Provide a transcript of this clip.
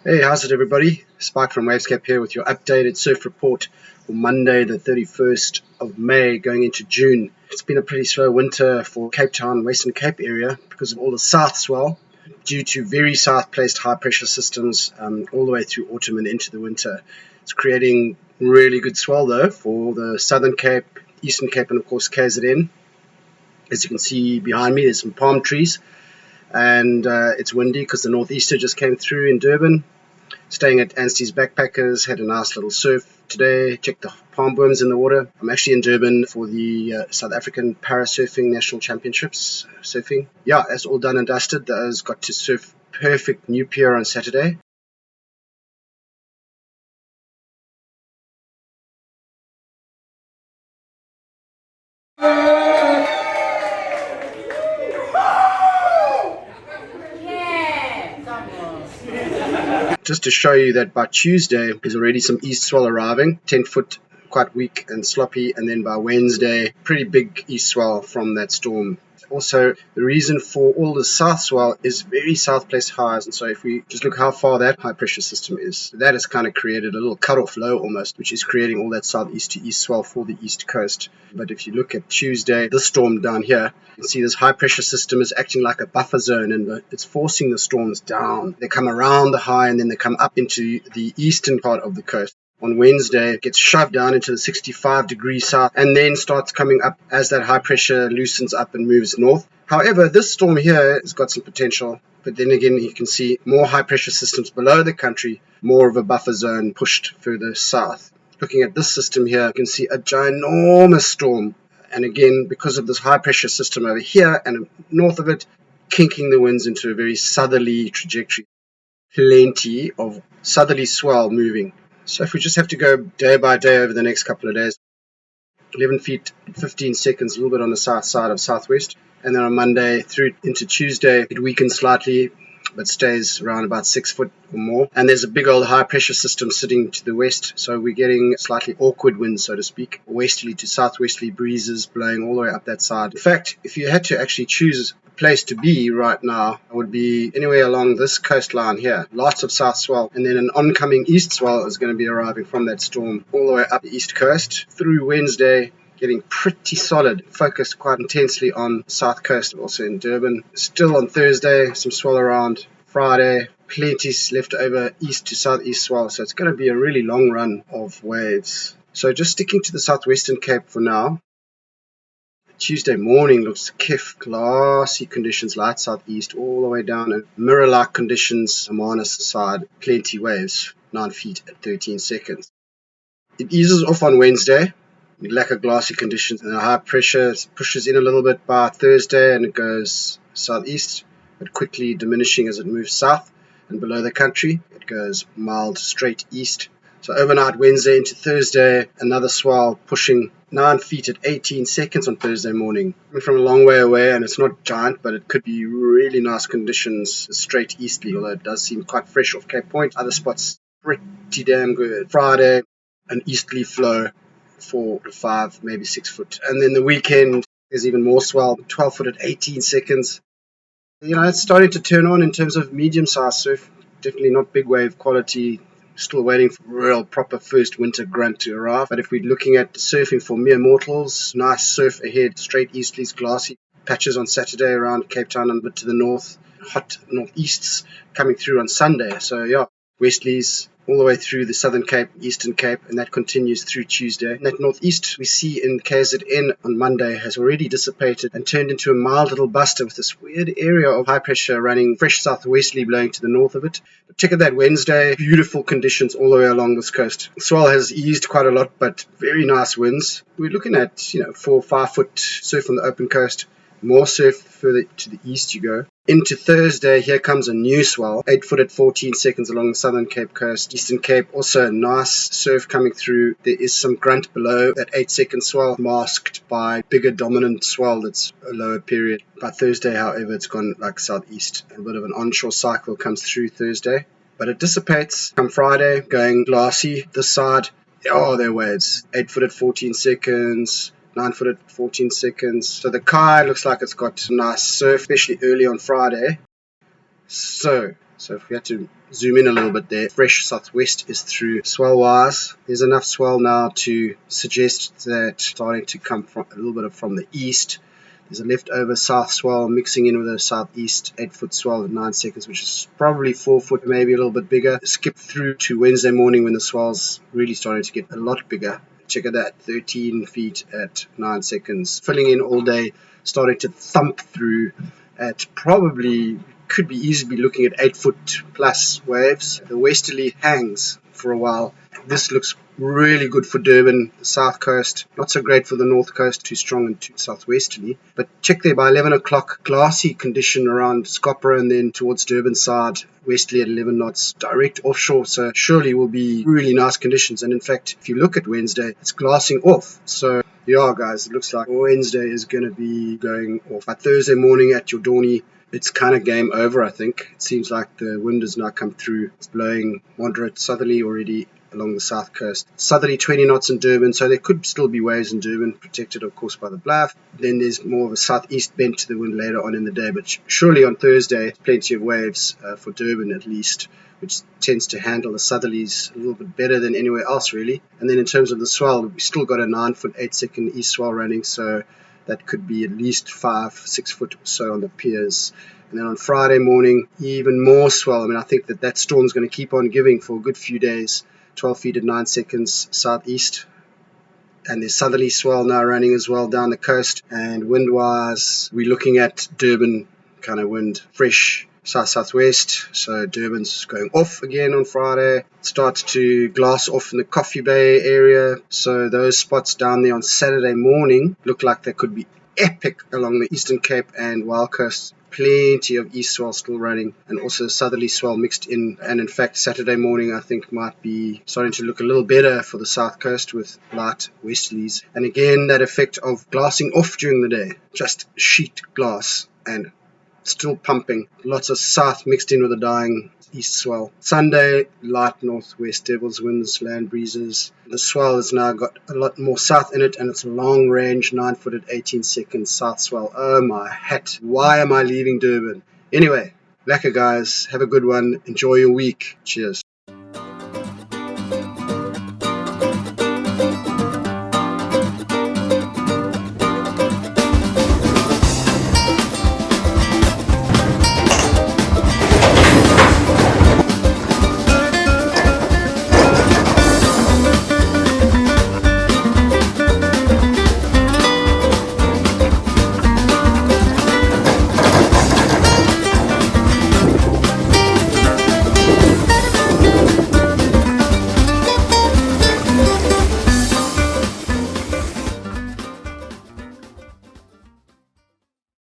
Hey, how's it everybody? Spike from Wavescape here with your updated surf report for Monday the 31st of May going into June. It's been a pretty slow winter for Cape Town, Western Cape area because of all the south swell due to very south placed high pressure systems all the way through autumn and into the winter. It's creating really good swell though for the Southern Cape, Eastern Cape and of course KZN. As you can see behind me there's some palm trees and it's windy because the northeaster just came through in Durban. Staying at Anstey's Backpackers, had a nice little surf today, checked the palm worms in the water. I'm actually in Durban for the South African Parasurfing National Championships surfing. Yeah, that's all done and dusted. I got to surf perfect new pier on Saturday. Just to show you that by Tuesday there's already some east swell arriving, 10 foot, quite weak and sloppy, and then by Wednesday pretty big east swell from that storm. Also, the reason for all the south swell is very south placed highs, and so if we just look how far that high pressure system is, that has kind of created a little cutoff low almost, which is creating all that southeast to east swell for the east coast. But if you look at Tuesday, this storm down here, you can see this high pressure system is acting like a buffer zone, and it's forcing the storms down. They come around the high and then they come up into the eastern part of the coast. On Wednesday, it gets shoved down into the 65 degrees south and then starts coming up as that high pressure loosens up and moves north. However, this storm here has got some potential, but then again, you can see more high pressure systems below the country, more of a buffer zone pushed further south. Looking at this system here, you can see a ginormous storm. And again, because of this high pressure system over here and north of it, kinking the winds into a very southerly trajectory. Plenty of southerly swell moving. So if we just have to go day by day over the next couple of days, 11 feet, 15 seconds, a little bit on the south side of southwest. And then on Monday through into Tuesday, it weakens slightly, but stays around about 6 foot or more. And there's a big old high pressure system sitting to the west. So we're getting slightly awkward winds, so to speak, westerly to southwesterly breezes blowing all the way up that side. In fact, if you had to actually choose a place to be right now, it would be anywhere along this coastline here. Lots of south swell, and then an oncoming east swell is going to be arriving from that storm all the way up the east coast through Wednesday, getting pretty solid, focused quite intensely on the south coast, also in Durban. Still on Thursday, some swell around. Friday, plenty left over east to southeast swell, so it's going to be a really long run of waves. So just sticking to the southwestern Cape for now. Tuesday morning looks kiff, glassy conditions, light southeast all the way down, and mirror-like conditions, Amanus side, plenty waves, 9 feet at 13 seconds. It eases off on Wednesday. Lack of glassy conditions and the high pressure pushes in a little bit by Thursday and it goes southeast, but quickly diminishing as it moves south, and below the country it goes mild straight east. So overnight Wednesday into Thursday, another swell pushing 9 feet at 18 seconds on Thursday morning. Coming from a long way away, and it's not giant, but it could be really nice conditions straight easterly, although it does seem quite fresh off Cape Point. Other spots pretty damn good. Friday, an easterly flow, 4 to 5, maybe 6 foot. And then the weekend, there's even more swell, 12 foot at 18 seconds. It's starting to turn on in terms of medium-sized surf. Definitely not big wave quality. Still waiting for real proper first winter grunt to arrive. But if we're looking at surfing for mere mortals, nice surf ahead, straight easterlies, glassy patches on Saturday around Cape Town and a bit to the north. Hot northeasts coming through on Sunday. So yeah, westerlies all the way through the Southern Cape, Eastern Cape, and that continues through Tuesday. And that northeast we see in KZN on Monday has already dissipated and turned into a mild little buster with this weird area of high pressure running fresh southwesterly blowing to the north of it. But check out that Wednesday, beautiful conditions all the way along this coast. Swell has eased quite a lot, but very nice winds. We're looking at 4 or 5 foot surf on the open coast. More surf further to the east you go. Into Thursday, here comes a new swell, 8 foot at 14 seconds along the Southern Cape coast. Eastern Cape, also nice surf coming through. There is some grunt below that 8-second swell, masked by bigger dominant swell that's a lower period. By Thursday, however, it's gone like southeast. A bit of an onshore cycle comes through Thursday. But it dissipates come Friday, going glassy. This side, there are waves. 8 foot at 14 seconds. 9 foot at 14 seconds. So the Kai looks like it's got nice surf, especially early on Friday. So So if we had to zoom in a little bit there, fresh southwest is through. Swell-wise, there's enough swell now to suggest that starting to come from a little bit from the east. There's a leftover south swell mixing in with a southeast 8-foot swell at 9 seconds, which is probably 4 foot, maybe a little bit bigger. Skip through to Wednesday morning when the swell's really starting to get a lot bigger. Check it out, 13 feet at 9 seconds. Filling in all day, starting to thump through at probably, could be easily looking at 8-foot plus waves. The westerly hangs for a while. This looks really good for Durban, the south coast. Not so great for the north coast, too strong and too southwesterly. But check there by 11 o'clock, glassy condition around Scopra and then towards Durban side, westerly at 11 knots, direct offshore. So surely will be really nice conditions. And in fact, if you look at Wednesday, it's glassing off. So yeah, guys, it looks like Wednesday is going to be going off. By Thursday morning at your Dawny, it's kind of game over, I think. It seems like the wind has now come through. It's blowing moderate southerly already along the south coast. Southerly 20 knots in Durban, so there could still be waves in Durban, protected of course by the bluff. Then there's more of a southeast bent to the wind later on in the day, but surely on Thursday, plenty of waves for Durban at least, which tends to handle the southerlies a little bit better than anywhere else really. And then in terms of the swell, we've still got a 9-foot 8-second east swell running, so that could be at least 5-6 foot or so on the piers. And then on Friday morning, even more swell. I mean, I think that storm's going to keep on giving for a good few days. 12 feet at 9 seconds southeast. And there's southerly swell now running as well down the coast. And wind-wise, we're looking at Durban kind of wind, fresh south-southwest. So Durban's going off again on Friday. It starts to glass off in the Coffee Bay area. So those spots down there on Saturday morning look like they could be epic along the Eastern Cape and Wild Coast. Plenty of east swell still running and also southerly swell mixed in. And in fact, Saturday morning I think might be starting to look a little better for the south coast with light westerlies. And again, that effect of glassing off during the day, just sheet glass and still pumping. Lots of south mixed in with a dying east swell. Sunday, light northwest devils winds, land breezes. The swell has now got a lot more south in it and it's long range, 9-foot at 18 seconds south swell. Oh my hat, why am I leaving Durban? Anyway, lekker guys, have a good one, enjoy your week, cheers.